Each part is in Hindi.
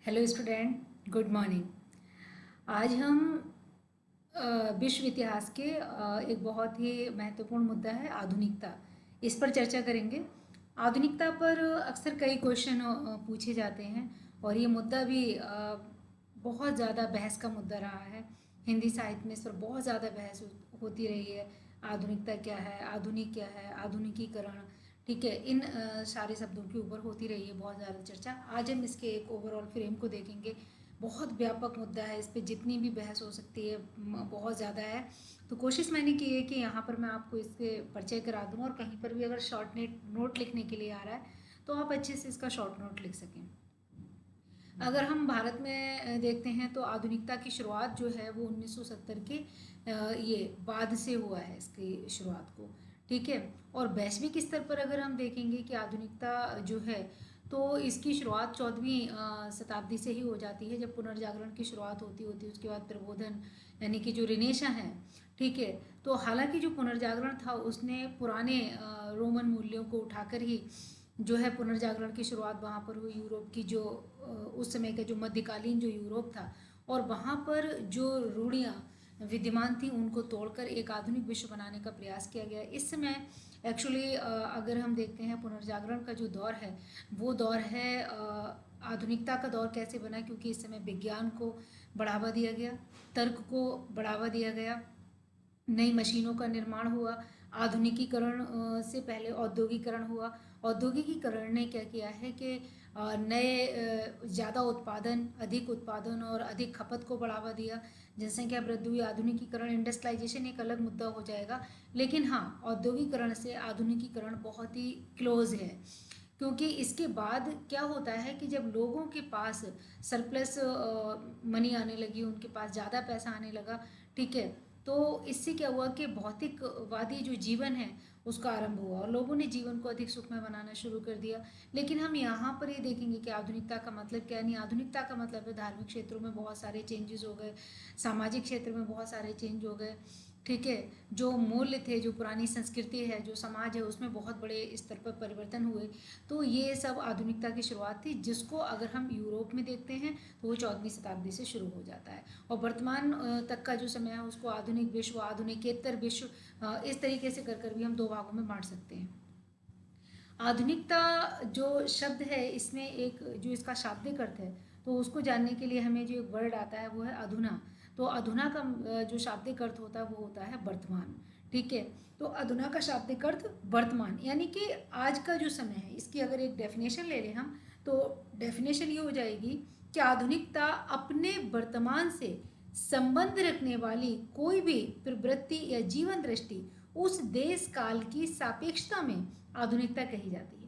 Hello student, good morning. आज हम विश्व इतिहास के एक बहुत ही महत्वपूर्ण मुद्दा है आधुनिकता, इस पर चर्चा करेंगे। आधुनिकता पर अक्सर कई क्वेश्चन पूछे जाते हैं और ये मुद्दा भी बहुत ज़्यादा बहस का मुद्दा रहा है। हिंदी साहित्य में इस पर बहुत ज़्यादा बहस होती रही है। आधुनिकता क्या है, आधुनिक क्या है, आधुनिकीकरण, ठीक है, इन सारे शब्दों के ऊपर होती रही है बहुत ज़्यादा चर्चा। आज हम इसके एक ओवरऑल फ्रेम को देखेंगे। बहुत व्यापक मुद्दा है, इस पर जितनी भी बहस हो सकती है बहुत ज़्यादा है। तो कोशिश मैंने की है कि यहाँ पर मैं आपको इसके परिचय करा दूँ, और कहीं पर भी अगर शॉर्ट नोट लिखने के लिए आ रहा है तो आप अच्छे से इसका शॉर्ट नोट लिख सकें। अगर हम भारत में देखते हैं तो आधुनिकता की शुरुआत जो है वो 1970 के ये बाद से हुआ है, इसकी शुरुआत को, ठीक है। और वैश्विक स्तर पर अगर हम देखेंगे कि आधुनिकता जो है तो इसकी शुरुआत 14वीं शताब्दी से ही हो जाती है, जब पुनर्जागरण की शुरुआत होती होती उसके बाद प्रबोधन यानी कि जो रिनेशा है, ठीक है। तो हालांकि जो पुनर्जागरण था उसने पुराने रोमन मूल्यों को उठाकर ही जो है पुनर्जागरण की शुरुआत वहाँ पर हुई। यूरोप की जो उस समय का जो मध्यकालीन जो यूरोप था, और वहाँ पर जो रूढ़ियाँ विद्यमान थी उनको तोड़कर एक आधुनिक विश्व बनाने का प्रयास किया गया। इस समय एक्चुअली अगर हम देखते हैं पुनर्जागरण का जो दौर है वो दौर है आधुनिकता का दौर कैसे बना, क्योंकि इस समय विज्ञान को बढ़ावा दिया गया, तर्क को बढ़ावा दिया गया, नई मशीनों का निर्माण हुआ। आधुनिकीकरण से पहले औद्योगिकरण हुआ। औद्योगिकीकरण ने क्या किया है कि नए ज़्यादा उत्पादन, अधिक उत्पादन और अधिक खपत को बढ़ावा दिया। जनसंख्या वृद्धि हुई। आधुनिकीकरण, इंडस्ट्रियलाइजेशन एक अलग मुद्दा हो जाएगा, लेकिन हाँ, औद्योगिकरण से आधुनिकीकरण बहुत ही क्लोज है। क्योंकि इसके बाद क्या होता है कि जब लोगों के पास सरप्लस मनी आने लगी, उनके पास ज़्यादा पैसा आने लगा, ठीक है, तो इससे क्या हुआ कि भौतिकवादी जो जीवन है उसका आरंभ हुआ और लोगों ने जीवन को अधिक सुखमय बनाना शुरू कर दिया। लेकिन हम यहाँ पर ये देखेंगे कि आधुनिकता का मतलब क्या नहीं। आधुनिकता का मतलब है धार्मिक क्षेत्रों में बहुत सारे चेंजेस हो गए, सामाजिक क्षेत्र में बहुत सारे चेंज हो गए, ठीक है। जो मूल्य थे, जो पुरानी संस्कृति है, जो समाज है, उसमें बहुत बड़े स्तर पर परिवर्तन हुए। तो ये सब आधुनिकता की शुरुआत थी, जिसको अगर हम यूरोप में देखते हैं तो वो 14वीं शताब्दी से शुरू हो जाता है। और वर्तमान तक का जो समय है उसको आधुनिक विश्व, आधुनिकेतर विश्व, इस तरीके से कर भी हम दो भागों में बांट सकते हैं। आधुनिकता जो शब्द है, इसमें एक जो इसका शाब्दिक अर्थ है, तो उसको जानने के लिए हमें जो एक वर्ड आता है वो है अधुना। तो अधुना का जो शाब्दिक अर्थ होता है वो होता है वर्तमान, ठीक है। तो अधुना का शाब्दिक अर्थ वर्तमान, यानी कि आज का जो समय है, इसकी अगर एक डेफिनेशन ले लें हम, तो डेफिनेशन ये हो जाएगी कि आधुनिकता अपने वर्तमान से संबंध रखने वाली कोई भी प्रवृत्ति या जीवन दृष्टि उस देश काल की सापेक्षता में आधुनिकता कही जाती है।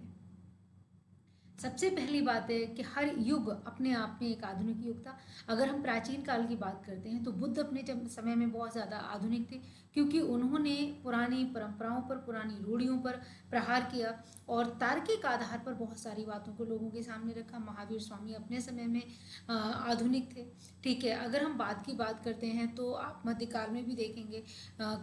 सबसे पहली बात है कि हर युग अपने आप में एक आधुनिक युग था। अगर हम प्राचीन काल की बात करते हैं तो बुद्ध अपने समय में बहुत ज़्यादा आधुनिक थे, क्योंकि उन्होंने पुरानी परंपराओं पर, पुरानी रूढ़ियों पर प्रहार किया और तार्किक आधार पर बहुत सारी बातों को लोगों के सामने रखा। महावीर स्वामी अपने समय में आधुनिक थे, ठीक है। अगर हम बात करते हैं तो आप मध्यकाल में भी देखेंगे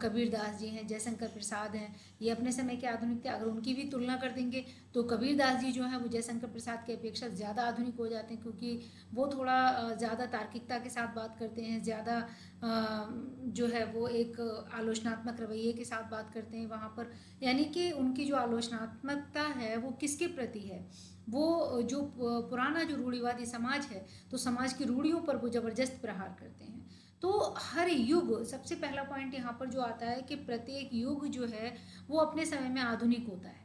कबीर दास जी हैं, जयशंकर प्रसाद हैं, ये अपने समय के आधुनिक थे। अगर उनकी भी तुलना कर देंगे तो कबीर दास जी जो हैं वो जयशंकर प्रसाद की अपेक्षा ज़्यादा आधुनिक हो जाते हैं, क्योंकि वो थोड़ा ज़्यादा तार्किकता के साथ बात करते हैं, ज़्यादा जो है वो एक आलोचनात्मक रवैये के साथ बात करते हैं वहाँ पर। यानी कि उनकी जो आलोचनात्मकता है वो किसके प्रति है, वो जो पुराना जो रूढ़िवादी समाज है, तो समाज की रूढ़ियों पर वो ज़बरदस्त प्रहार करते हैं। तो हर युग, सबसे पहला पॉइंट यहाँ पर जो आता है कि प्रत्येक युग जो है वो अपने समय में आधुनिक होता है,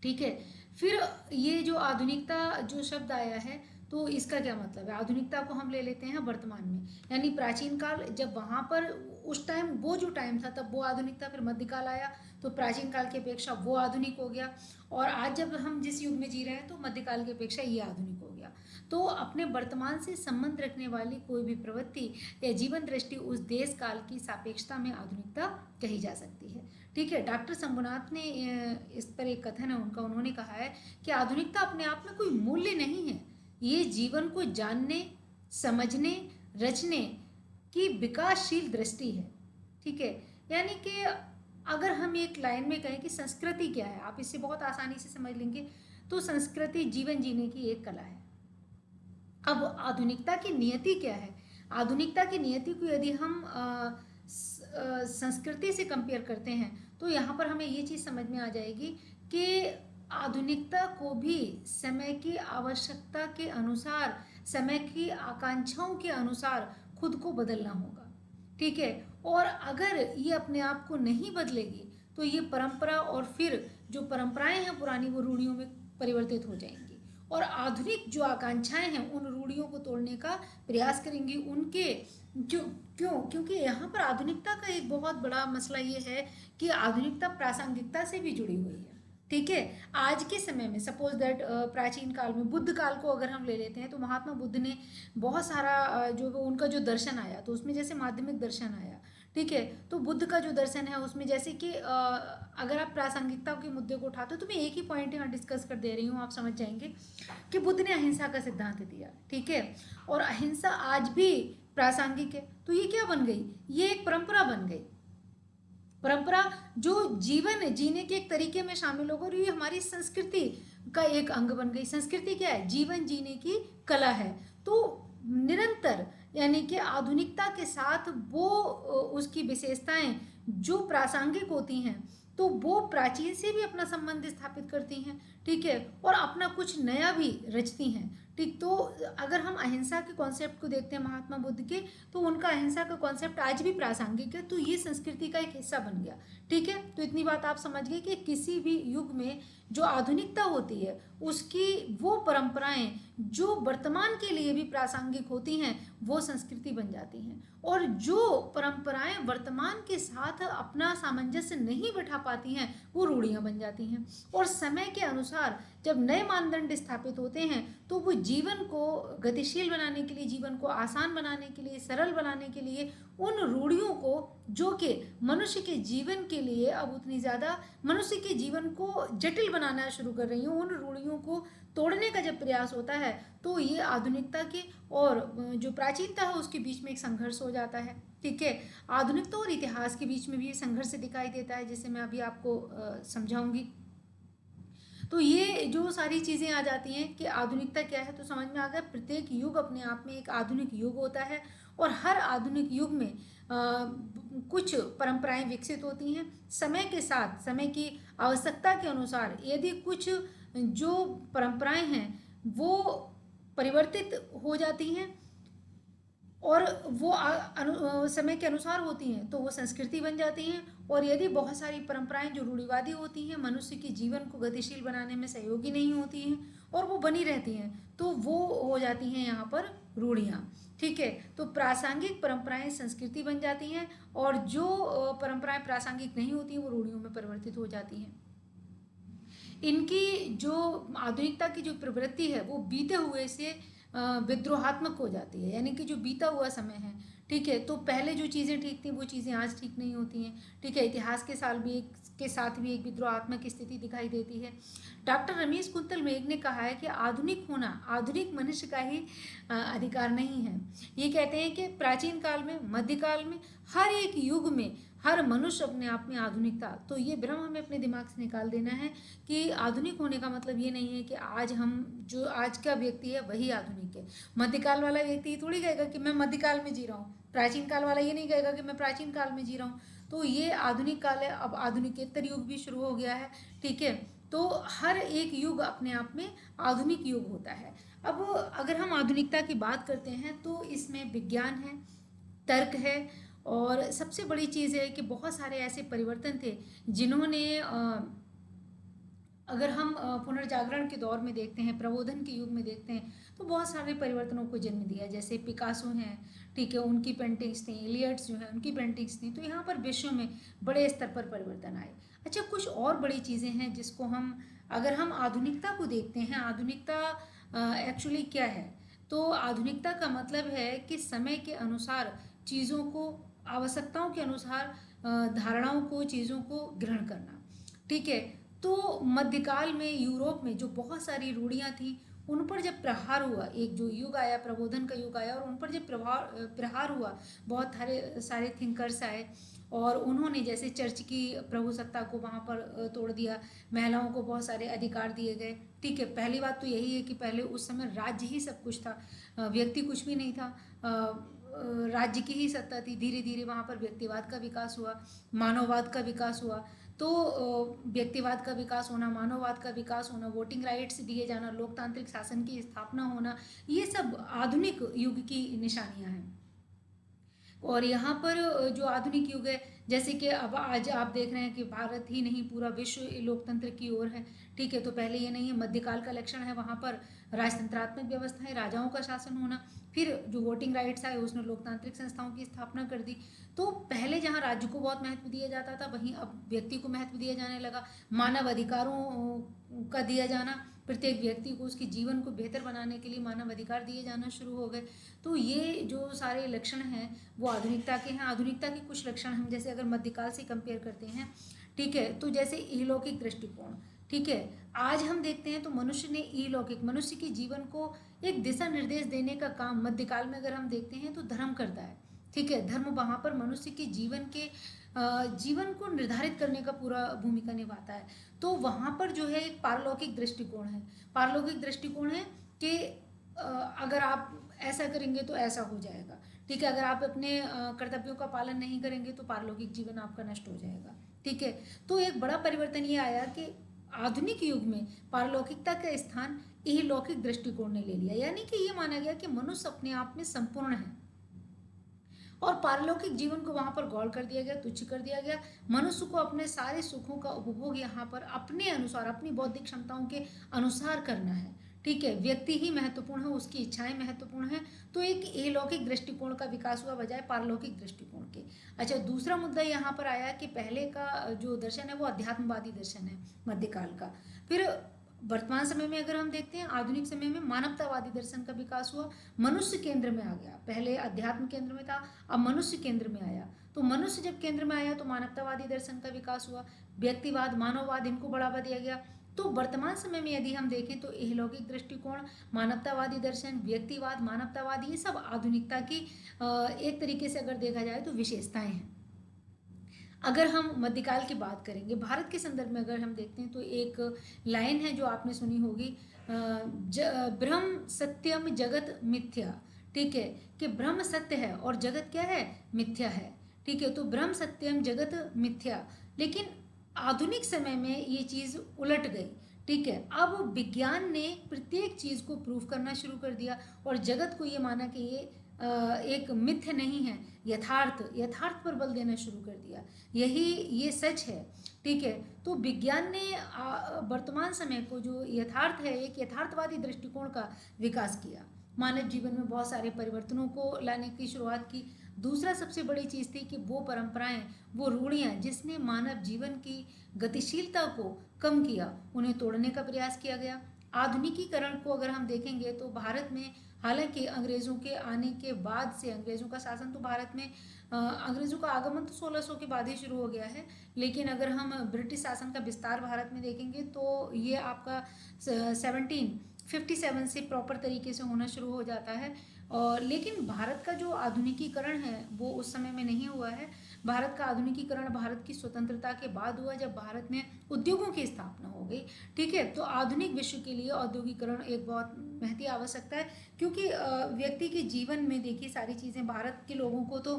ठीक है। फिर ये जो आधुनिकता जो शब्द आया है, तो इसका क्या मतलब है। आधुनिकता को हम ले लेते हैं वर्तमान में, यानी प्राचीन काल, जब वहाँ पर उस टाइम वो जो टाइम था तब वो आधुनिक था। फिर मध्यकाल आया तो प्राचीन काल की अपेक्षा वो आधुनिक हो गया, और आज जब हम जिस युग में जी रहे हैं तो मध्यकाल की अपेक्षा ये आधुनिक हो गया। तो अपने वर्तमान से संबंध रखने वाली कोई भी प्रवृत्ति या जीवन दृष्टि उस देश काल की सापेक्षता में आधुनिकता कही जा सकती है, ठीक है। डॉक्टर शंभुनाथ ने इस पर एक कथन है उनका, उन्होंने कहा है कि आधुनिकता अपने आप में कोई मूल्य नहीं है, ये जीवन को जानने, समझने, रचने की विकासशील दृष्टि है, ठीक है। यानी कि अगर हम एक लाइन में कहें कि संस्कृति क्या है, आप इससे बहुत आसानी से समझ लेंगे। तो संस्कृति जीवन जीने की एक कला है। अब आधुनिकता की नियति क्या है? आधुनिकता की नियति को यदि हम संस्कृति से कंपेयर करते हैं तो यहाँ पर हमें ये चीज़ समझ में आ जाएगी कि आधुनिकता को भी समय की आवश्यकता के अनुसार, समय की आकांक्षाओं के अनुसार खुद को बदलना होगा। ठीक है, और अगर ये अपने आप को नहीं बदलेगी तो ये परंपरा और फिर जो परंपराएं हैं पुरानी वो रूढ़ियों में परिवर्तित हो जाएंगी और आधुनिक जो आकांक्षाएं हैं उन रूढ़ियों को तोड़ने का प्रयास करेंगी। उनके जो क्योंकि यहाँ पर आधुनिकता का एक बहुत बड़ा मसला ये है कि आधुनिकता प्रासंगिकता से भी जुड़ी हुई है। ठीक है, आज के समय में सपोज दैट प्राचीन काल में बुद्ध काल को अगर हम ले लेते हैं तो महात्मा बुद्ध ने बहुत सारा जो उनका जो दर्शन आया तो उसमें जैसे माध्यमिक दर्शन आया। ठीक है, तो बुद्ध का जो दर्शन है उसमें जैसे कि अगर आप प्रासंगिकता के मुद्दे को उठाते हो तो मैं एक ही पॉइंट यहाँ डिस्कस कर दे रही हूँ, आप समझ जाएंगे कि बुद्ध ने अहिंसा का सिद्धांत दिया। ठीक है, और अहिंसा आज भी प्रासंगिक है। तो ये क्या बन गई? ये एक परंपरा बन गई, परंपरा जो जीवन जीने के एक तरीके में शामिल होकर ये हमारी संस्कृति का एक अंग बन गई। संस्कृति क्या है? जीवन जीने की कला है। तो निरंतर यानी कि आधुनिकता के साथ वो उसकी विशेषताएं जो प्रासंगिक होती हैं तो वो प्राचीन से भी अपना संबंध स्थापित करती हैं। ठीक है, और अपना कुछ नया भी रचती हैं। ठीक, तो अगर हम अहिंसा के कॉन्सेप्ट को देखते हैं महात्मा बुद्ध के तो उनका अहिंसा का कॉन्सेप्ट आज भी प्रासंगिक है, तो ये संस्कृति का एक हिस्सा बन गया। ठीक है, तो इतनी बात आप समझ गए कि किसी भी युग में जो आधुनिकता होती है उसकी वो परंपराएं जो वर्तमान के लिए भी प्रासंगिक होती हैं वो संस्कृति बन जाती हैं, और जो परंपराएं वर्तमान के साथ अपना सामंजस्य नहीं बैठा पाती हैं वो रूढ़ियां बन जाती हैं। और समय के अनुसार जब नए मानदंड स्थापित होते हैं तो वो जीवन को गतिशील बनाने के लिए, जीवन को आसान बनाने के लिए, सरल बनाने के लिए उन रूढ़ियों को जो कि मनुष्य के जीवन के लिए अब उतनी ज़्यादा मनुष्य के जीवन को जटिल बनाना शुरू कर रही हूँ, उन रूढ़ियों को तोड़ने का जब प्रयास होता है तो ये आधुनिकता के और जो प्राचीनता है उसके बीच में एक संघर्ष हो जाता है। ठीक है, आधुनिकता और इतिहास के बीच में भी ये संघर्ष दिखाई देता है, जैसे मैं अभी आपको समझाऊंगी। तो ये जो सारी चीज़ें आ जाती हैं कि आधुनिकता क्या है तो समझ में आ गया। प्रत्येक युग अपने आप में एक आधुनिक युग होता है और हर आधुनिक युग में कुछ परंपराएं विकसित होती हैं समय के साथ, समय की आवश्यकता के अनुसार। यदि कुछ जो परंपराएं हैं वो परिवर्तित हो जाती हैं और वो समय के अनुसार होती हैं तो वो संस्कृति बन जाती हैं, और यदि बहुत सारी परंपराएं जो रूढ़िवादी होती हैं, मनुष्य के जीवन को गतिशील बनाने में सहयोगी नहीं होती हैं और वो बनी रहती हैं तो वो हो जाती हैं यहाँ पर रूढ़ियाँ। ठीक है, तो प्रासंगिक परंपराएं संस्कृति बन जाती हैं और जो परंपराएं प्रासंगिक नहीं होती हैं वो रूढ़ियों में परिवर्तित हो जाती हैं। इनकी जो आधुनिकता की जो प्रवृत्ति है वो बीते हुए से विद्रोहात्मक हो जाती है, यानी कि जो बीता हुआ समय है। ठीक है, तो पहले जो चीज़ें ठीक थी वो चीज़ें आज ठीक नहीं होती हैं। ठीक है, इतिहास के साल भी एक के साथ भी एक विद्रोहात्मक स्थिति दिखाई देती है। डॉक्टर रमेश कुंतल मेघ ने कहा है कि आधुनिक होना आधुनिक मनुष्य का ही अधिकार नहीं है। ये कहते हैं कि प्राचीन काल में, मध्यकाल में, हर एक युग में हर मनुष्य अपने आप में आधुनिक था। तो ये भ्रम हमें अपने दिमाग से निकाल देना है कि आधुनिक होने का मतलब ये नहीं है कि आज हम जो आज का व्यक्ति है वही आधुनिक है। मध्यकाल वाला व्यक्ति ये थोड़ी कहेगा कि मैं मध्यकाल में जी रहा हूँ, प्राचीन काल वाला ये नहीं कहेगा कि मैं प्राचीन काल में जी रहा हूँ। तो ये आधुनिक काल है, अब आधुनिकेतर युग भी शुरू हो गया है। ठीक है, तो हर एक युग अपने आप में आधुनिक युग होता है। अब अगर हम आधुनिकता की बात करते हैं तो इसमें विज्ञान है, तर्क है, और सबसे बड़ी चीज़ है कि बहुत सारे ऐसे परिवर्तन थे जिन्होंने अगर हम पुनर्जागरण के दौर में देखते हैं, प्रबोधन के युग में देखते हैं तो बहुत सारे परिवर्तनों को जन्म दिया। जैसे पिकासो हैं, ठीक है, उनकी पेंटिंग्स थी, इलियट्स जो है उनकी पेंटिंग्स थी, तो यहाँ पर विश्व में बड़े स्तर पर परिवर्तन आए। अच्छा, कुछ और बड़ी चीज़ें हैं जिसको हम अगर हम आधुनिकता को देखते हैं, आधुनिकता एक्चुअली क्या है? तो आधुनिकता का मतलब है कि समय के अनुसार चीज़ों को, आवश्यकताओं के अनुसार धारणाओं को, चीज़ों को ग्रहण करना। ठीक है, तो मध्यकाल में यूरोप में जो बहुत सारी रूढ़ियाँ थी उन पर जब प्रहार हुआ, एक जो युग आया, प्रबोधन का युग आया, और उन पर जब प्रहार हुआ, बहुत सारे थिंकर्स आए और उन्होंने जैसे चर्च की प्रभुसत्ता को वहाँ पर तोड़ दिया, महिलाओं को बहुत सारे अधिकार दिए गए। ठीक है, पहली बात तो यही है कि पहले उस समय राज्य ही सब कुछ था, व्यक्ति कुछ भी नहीं था। राज्य की ही सत्ता थी। धीरे धीरे वहाँ पर व्यक्तिवाद का विकास हुआ, मानववाद का विकास हुआ। तो व्यक्तिवाद का विकास होना, मानववाद का विकास होना, वोटिंग राइट्स दिए जाना, लोकतांत्रिक शासन की स्थापना होना, ये सब आधुनिक युग की निशानियां हैं। और यहाँ पर जो आधुनिक युग है, जैसे कि अब आज आप देख रहे हैं कि भारत ही नहीं पूरा विश्व लोकतंत्र की ओर है। ठीक है, तो पहले ये नहीं है, मध्यकाल का लक्षण है वहाँ पर राजतंत्रात्मक व्यवस्था है, राजाओं का शासन होना। फिर जो वोटिंग राइट्स आए उसने लोकतांत्रिक संस्थाओं की स्थापना कर दी। तो पहले जहाँ राज्य को बहुत महत्व दिया जाता था, वहीं अब व्यक्ति को महत्व दिया जाने लगा। मानव अधिकारों का दिया जाना, प्रत्येक व्यक्ति को उसके जीवन को बेहतर बनाने के लिए मानव अधिकार दिए जाना शुरू हो गए। तो ये जो सारे लक्षण हैं वो आधुनिकता के हैं। आधुनिकता के कुछ लक्षण हम जैसे अगर मध्यकाल से कंपेयर करते हैं, ठीक है, तो जैसे इहलौकिक दृष्टिकोण, ठीक है, आज हम देखते हैं तो मनुष्य ने इहलौकिक, मनुष्य के जीवन को एक दिशा निर्देश देने का काम मध्यकाल में अगर हम देखते हैं तो धर्म करता है। ठीक है, धर्म वहाँ पर मनुष्य के जीवन को निर्धारित करने का पूरा भूमिका निभाता है। तो वहाँ पर जो है एक पारलौकिक दृष्टिकोण है। पारलौकिक दृष्टिकोण है कि अगर आप ऐसा करेंगे तो ऐसा हो जाएगा। ठीक है, अगर आप अपने कर्तव्यों का पालन नहीं करेंगे तो पारलौकिक जीवन आपका नष्ट हो जाएगा। ठीक है, तो एक बड़ा परिवर्तन ये आया कि आधुनिक युग में पारलौकिकता का स्थान इहलौकिक दृष्टिकोण ने ले लिया। यानी कि ये माना गया कि मनुष्य अपने आप में संपूर्ण है और पारलौकिक जीवन को वहां पर गौण कर दिया गया, तुच्छ कर दिया गया। मनुष्य को अपने सारे सुखों का उपभोग यहाँ पर अपने अनुसार, अपनी बौद्धिक क्षमताओं के अनुसार करना है। ठीक है, व्यक्ति ही महत्वपूर्ण है, उसकी इच्छाएं महत्वपूर्ण है। तो एक अलौकिक दृष्टिकोण का विकास हुआ बजाय पारलौकिक दृष्टिकोण के। अच्छा, दूसरा मुद्दा यहाँ पर आया कि पहले का जो दर्शन है वो अध्यात्मवादी दर्शन है मध्यकाल का। फिर वर्तमान समय में अगर हम देखते हैं, आधुनिक समय में मानवतावादी दर्शन का विकास हुआ, मनुष्य केंद्र में आ गया। पहले अध्यात्म केंद्र में था, अब मनुष्य केंद्र में आया। तो मनुष्य जब केंद्र में आया तो मानवतावादी दर्शन का विकास हुआ, व्यक्तिवाद, मानववाद, इनको बढ़ावा दिया गया। तो वर्तमान समय में यदि हम देखें तो इहलौकिक दृष्टिकोण, मानवतावादी दर्शन, व्यक्तिवाद, मानवतावाद, ये सब आधुनिकता की एक तरीके से अगर देखा जाए तो विशेषताएं हैं। अगर हम मध्यकाल की बात करेंगे, भारत के संदर्भ में अगर हम देखते हैं तो एक लाइन है जो आपने सुनी होगी, ब्रह्म सत्यम जगत मिथ्या। ठीक है, कि ब्रह्म सत्य है और जगत क्या है, मिथ्या है। ठीक है, तो ब्रह्म सत्यम जगत मिथ्या। लेकिन आधुनिक समय में ये चीज़ उलट गई। ठीक है, अब विज्ञान ने प्रत्येक चीज़ को प्रूव करना शुरू कर दिया और जगत को ये माना कि ये एक मिथ्य नहीं है, यथार्थ पर बल देना शुरू कर दिया। यही ये सच है। ठीक है, तो विज्ञान ने वर्तमान समय को जो यथार्थ है, एक यथार्थवादी दृष्टिकोण का विकास किया, मानव जीवन में बहुत सारे परिवर्तनों को लाने की शुरुआत की। दूसरा सबसे बड़ी चीज़ थी कि वो परंपराएं, वो रूढ़ियाँ जिसने मानव जीवन की गतिशीलता को कम किया, उन्हें तोड़ने का प्रयास किया गया। आधुनिकीकरण को अगर हम देखेंगे तो भारत में, हालांकि अंग्रेज़ों के आने के बाद से, अंग्रेज़ों का शासन तो भारत में, अंग्रेज़ों का आगमन तो 1600 के बाद ही शुरू हो गया है, लेकिन अगर हम ब्रिटिश शासन का विस्तार भारत में देखेंगे तो ये आपका 1757 से प्रॉपर तरीके से होना शुरू हो जाता है। और लेकिन भारत का जो आधुनिकीकरण है वो उस समय में नहीं हुआ है। भारत का आधुनिकीकरण भारत की स्वतंत्रता के बाद हुआ, जब भारत में उद्योगों की स्थापना हो गई। ठीक है, तो आधुनिक विश्व के लिए औद्योगिकरण एक बहुत महती आवश्यकता है, क्योंकि व्यक्ति के जीवन में देखिए सारी चीज़ें, भारत के लोगों को तो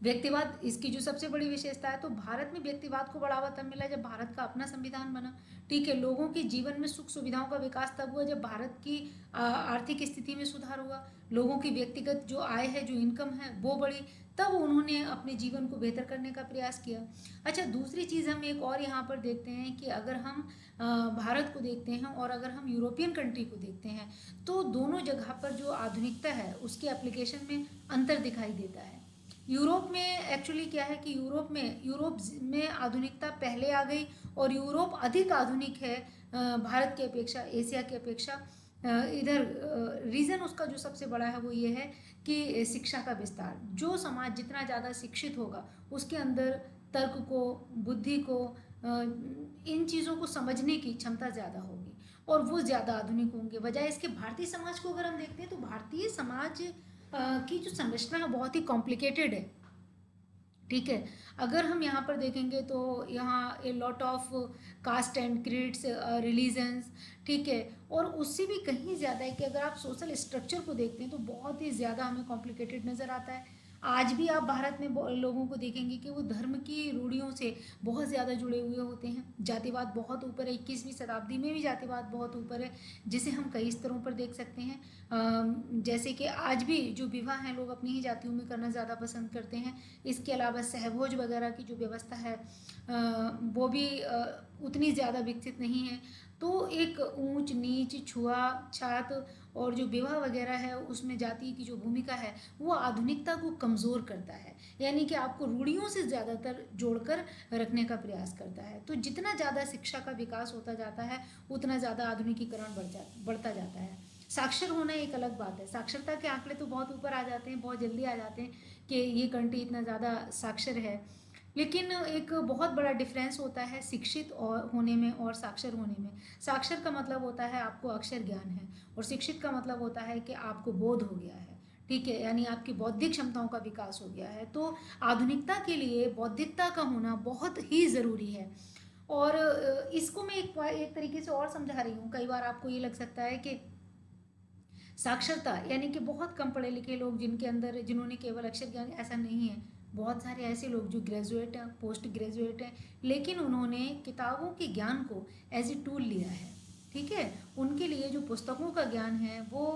व्यक्तिवाद, इसकी जो सबसे बड़ी विशेषता है, तो भारत में व्यक्तिवाद को बढ़ावा तब मिला जब भारत का अपना संविधान बना। ठीक है, लोगों के जीवन में सुख सुविधाओं का विकास तब हुआ जब भारत की आर्थिक स्थिति में सुधार हुआ, लोगों की व्यक्तिगत जो आय है, जो इनकम है वो बढ़ी, तब उन्होंने अपने जीवन को बेहतर करने का प्रयास किया। अच्छा, दूसरी चीज़ हम एक और यहाँ पर देखते हैं कि अगर हम भारत को देखते हैं और अगर हम यूरोपियन कंट्री को देखते हैं तो दोनों जगह पर जो आधुनिकता है उसके एप्लीकेशन में अंतर दिखाई देता है। यूरोप में एक्चुअली क्या है कि यूरोप में आधुनिकता पहले आ गई और यूरोप अधिक आधुनिक है भारत की अपेक्षा, एशिया की अपेक्षा। इधर रीज़न उसका जो सबसे बड़ा है वो ये है कि शिक्षा का विस्तार। जो समाज जितना ज़्यादा शिक्षित होगा उसके अंदर तर्क को, बुद्धि को, इन चीज़ों को समझने की क्षमता ज़्यादा होगी और वो ज़्यादा आधुनिक होंगे। बजाय इसके भारतीय समाज को अगर हम देखते हैं तो भारतीय समाज की जो संरचना है बहुत ही कॉम्प्लिकेटेड है। ठीक है। अगर हम यहाँ पर देखेंगे तो यहाँ a lot of caste and creeds, religions, ठीक है। और उससे भी कहीं ज़्यादा है कि अगर आप सोशल स्ट्रक्चर को देखते हैं तो बहुत ही ज़्यादा हमें कॉम्प्लिकेटेड नज़र आता है। आज भी आप भारत में लोगों को देखेंगे कि वो धर्म की रूढ़ियों से बहुत ज़्यादा जुड़े हुए होते हैं। जातिवाद बहुत ऊपर है, 21वीं शताब्दी में भी जातिवाद बहुत ऊपर है, जिसे हम कई स्तरों पर देख सकते हैं। जैसे कि आज भी जो विवाह हैं लोग अपनी ही जातियों में करना ज़्यादा पसंद करते हैं। इसके अलावा सहभोज वगैरह की जो व्यवस्था है वो भी उतनी ज़्यादा विकसित नहीं है। तो एक ऊंच नीच छुआ छात और जो विवाह वगैरह है उसमें जाति की जो भूमिका है वो आधुनिकता को कमज़ोर करता है, यानी कि आपको रूढ़ियों से ज़्यादातर जोड़कर रखने का प्रयास करता है। तो जितना ज़्यादा शिक्षा का विकास होता जाता है उतना ज़्यादा आधुनिकीकरण बढ़ता जाता है। साक्षर होना एक अलग बात है, साक्षरता के आंकड़े तो बहुत ऊपर आ जाते हैं, बहुत जल्दी आ जाते हैं कि ये कंट्री इतना ज़्यादा साक्षर है। लेकिन एक बहुत बड़ा डिफरेंस होता है शिक्षित और होने में और साक्षर होने में। साक्षर का मतलब होता है आपको अक्षर ज्ञान है, और शिक्षित का मतलब होता है कि आपको बोध हो गया है, ठीक है, यानी आपकी बौद्धिक क्षमताओं का विकास हो गया है। तो आधुनिकता के लिए बौद्धिकता का होना बहुत ही ज़रूरी है। और इसको मैं एक तरीके से और समझा रही हूँ। कई बार आपको ये लग सकता है कि साक्षरता यानी कि बहुत कम पढ़े लिखे लोग जिन्होंने केवल अक्षर ज्ञान, ऐसा नहीं है। बहुत सारे ऐसे लोग जो ग्रेजुएट हैं, पोस्ट ग्रेजुएट हैं, लेकिन उन्होंने किताबों के ज्ञान को एज ए टूल लिया है, ठीक है। उनके लिए जो पुस्तकों का ज्ञान है वो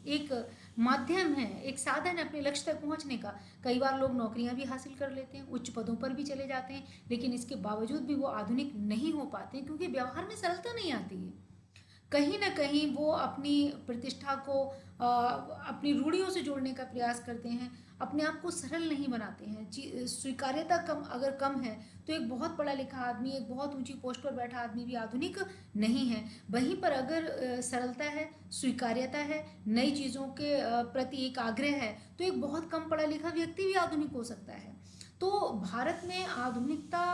एक माध्यम है, एक साधन है अपने लक्ष्य तक पहुंचने का। कई बार लोग नौकरियां भी हासिल कर लेते हैं, उच्च पदों पर भी चले जाते हैं, लेकिन इसके बावजूद भी वो आधुनिक नहीं हो पाते क्योंकि व्यवहार में सरलता नहीं आती है। कहीं ना कहीं वो अपनी प्रतिष्ठा को अपनी रूढ़ियों से जोड़ने का प्रयास करते हैं, अपने आप को सरल नहीं बनाते हैं। स्वीकार्यता अगर कम है तो एक बहुत पढ़ा लिखा आदमी, एक बहुत ऊंची पोस्ट पर बैठा आदमी भी आधुनिक नहीं है। वहीं पर अगर सरलता है, स्वीकार्यता है, नई चीज़ों के प्रति एक आग्रह है, तो एक बहुत कम पढ़ा लिखा व्यक्ति भी आधुनिक हो सकता है। तो भारत में आधुनिकता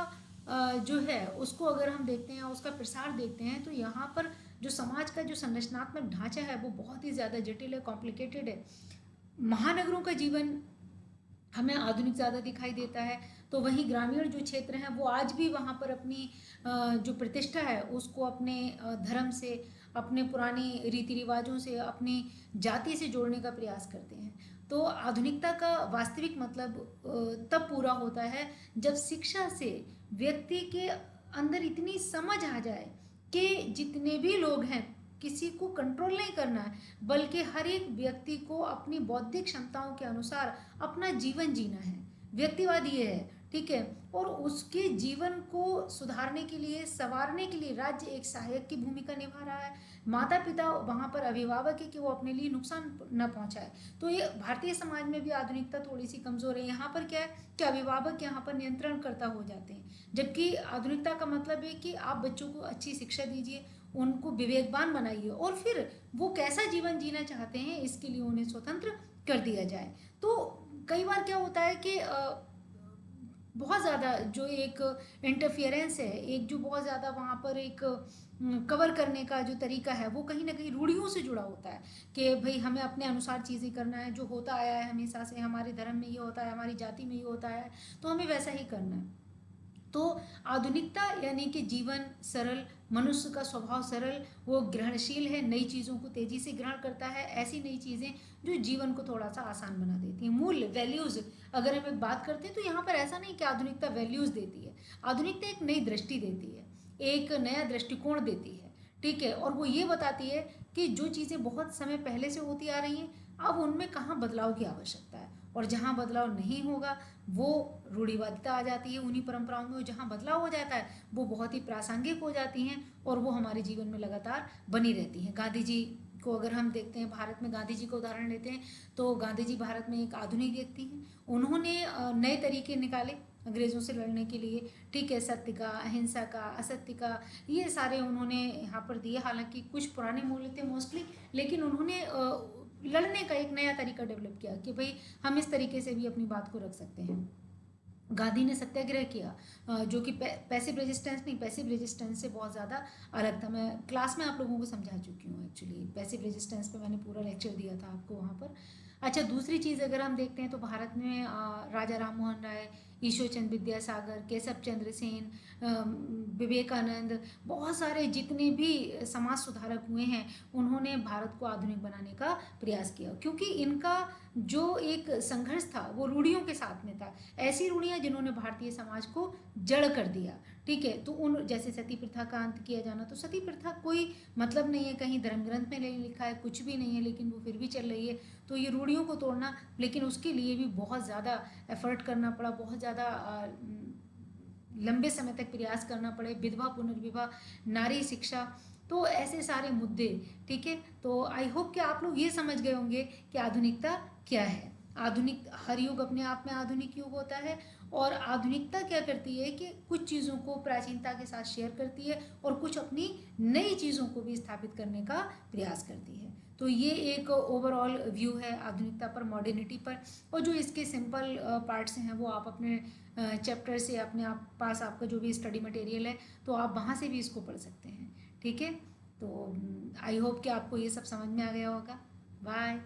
जो है उसको अगर हम देखते हैं, उसका प्रसार देखते हैं, तो यहाँ पर जो समाज का जो संरचनात्मक ढांचा है वो बहुत ही ज़्यादा जटिल है, कॉम्प्लिकेटेड है। महानगरों का जीवन हमें आधुनिक ज़्यादा दिखाई देता है, तो वहीं ग्रामीण जो क्षेत्र हैं वो आज भी वहाँ पर अपनी जो प्रतिष्ठा है उसको अपने धर्म से, अपने पुरानी रीति रिवाजों से, अपनी जाति से जोड़ने का प्रयास करते हैं। तो आधुनिकता का वास्तविक मतलब तब पूरा होता है जब शिक्षा से व्यक्ति के अंदर इतनी समझ आ जाए कि जितने भी लोग हैं किसी को कंट्रोल नहीं करना है, बल्कि हर एक व्यक्ति को अपनी बौद्धिक क्षमताओं के अनुसार अपना जीवन जीना है। व्यक्तिवाद ये है, ठीक है। और उसके जीवन को सुधारने के लिए, संवारने के लिए राज्य एक सहायक की भूमिका निभा रहा है। माता पिता वहाँ पर अभिभावक है कि वो अपने लिए नुकसान न पहुँचाए। तो ये भारतीय समाज में भी आधुनिकता थोड़ी सी कमज़ोर है। यहाँ पर क्या है कि अभिभावक यहाँ पर नियंत्रणकर्ता हो जाते हैं, जबकि आधुनिकता का मतलब है कि आप बच्चों को अच्छी शिक्षा दीजिए, उनको विवेकवान बनाइए, और फिर वो कैसा जीवन जीना चाहते हैं इसके लिए उन्हें स्वतंत्र कर दिया जाए। तो कई बार क्या होता है कि बहुत ज़्यादा जो एक इंटरफियरेंस है, एक जो बहुत ज़्यादा वहाँ पर एक कवर करने का जो तरीका है वो कहीं ना कहीं रूढ़ियों से जुड़ा होता है कि भाई हमें अपने अनुसार चीज़ें करना है, जो होता आया है हमेशा से, हमारे धर्म में ये होता है, हमारी जाति में ये होता है, तो हमें वैसा ही करना है। तो आधुनिकता यानी कि जीवन सरल, मनुष्य का स्वभाव सरल, वो ग्रहणशील है, नई चीज़ों को तेज़ी से ग्रहण करता है, ऐसी नई चीज़ें जो जीवन को थोड़ा सा आसान बना देती हैं। मूल्य, वैल्यूज़ अगर हम एक बात करते हैं तो यहाँ पर ऐसा नहीं कि आधुनिकता वैल्यूज़ देती है, आधुनिकता एक नई दृष्टि देती है, एक नया दृष्टिकोण देती है, ठीक है। और वो ये बताती है कि जो चीज़ें बहुत समय पहले से होती आ रही हैं अब उनमें कहाँ बदलाव की आवश्यकता है, और जहाँ बदलाव नहीं होगा वो रूढ़िवादिता आ जाती है उन्हीं परंपराओं में, और जहाँ बदलाव हो जाता है वो बहुत ही प्रासंगिक हो जाती हैं और वो हमारे जीवन में लगातार बनी रहती हैं। गांधी जी को अगर हम देखते हैं, भारत में गांधी जी को उदाहरण लेते हैं, तो गांधी जी भारत में एक आधुनिक व्यक्ति हैं। उन्होंने नए तरीके निकाले अंग्रेज़ों से लड़ने के लिए, ठीक है, सत्य का, अहिंसा का, असत्य का, ये सारे उन्होंने यहाँ पर दिए। हालांकि कुछ पुराने मूल्य थे मोस्टली, लेकिन उन्होंने लड़ने का एक नया तरीका डेवलप किया कि भाई हम इस तरीके से भी अपनी बात को रख सकते हैं। गांधी ने सत्याग्रह किया जो कि पैसिव रेजिस्टेंस नहीं, पैसिव रेजिस्टेंस से बहुत ज़्यादा अलग था। मैं क्लास में आप लोगों को समझा चुकी हूँ, एक्चुअली पैसिव रेजिस्टेंस पे मैंने पूरा लेक्चर दिया था आपको वहाँ पर। अच्छा, दूसरी चीज़ अगर हम देखते हैं तो भारत में राजा राम मोहन राय, ईश्वर चंद्र विद्यासागर, केशव चंद्र सेन, विवेकानंद, बहुत सारे जितने भी समाज सुधारक हुए हैं, उन्होंने भारत को आधुनिक बनाने का प्रयास किया, क्योंकि इनका जो एक संघर्ष था वो रूढ़ियों के साथ में था। ऐसी रूढ़ियाँ जिन्होंने भारतीय समाज को जड़ कर दिया। ठीक है, तो उन जैसे सती प्रथा का अंत किया जाना, तो सती प्रथा कोई मतलब नहीं है, कहीं धर्म ग्रंथ में नहीं लिखा है, कुछ भी नहीं है, लेकिन वो फिर भी चल रही है। तो ये रूढ़ियों को तोड़ना, लेकिन उसके लिए भी बहुत ज़्यादा एफर्ट करना पड़ा, बहुत ज़्यादा लंबे समय तक प्रयास करना पड़े, विधवा पुनर्विवाह, नारी शिक्षा, तो ऐसे सारे मुद्दे। ठीक है, तो आई होप कि आप लोग ये समझ गए होंगे कि आधुनिकता क्या है। आधुनिक, हर युग अपने आप में आधुनिक युग होता है, और आधुनिकता क्या करती है कि कुछ चीज़ों को प्राचीनता के साथ शेयर करती है, और कुछ अपनी नई चीज़ों को भी स्थापित करने का प्रयास करती है। तो ये एक ओवरऑल व्यू है आधुनिकता पर, मॉडर्निटी पर। और जो इसके सिंपल पार्ट्स हैं वो आप अपने चैप्टर से, अपने आप पास आपका जो भी स्टडी मटेरियल है, तो आप वहाँ से भी इसको पढ़ सकते हैं। ठीक है, तो आई होप कि आपको ये सब समझ में आ गया होगा। बाय।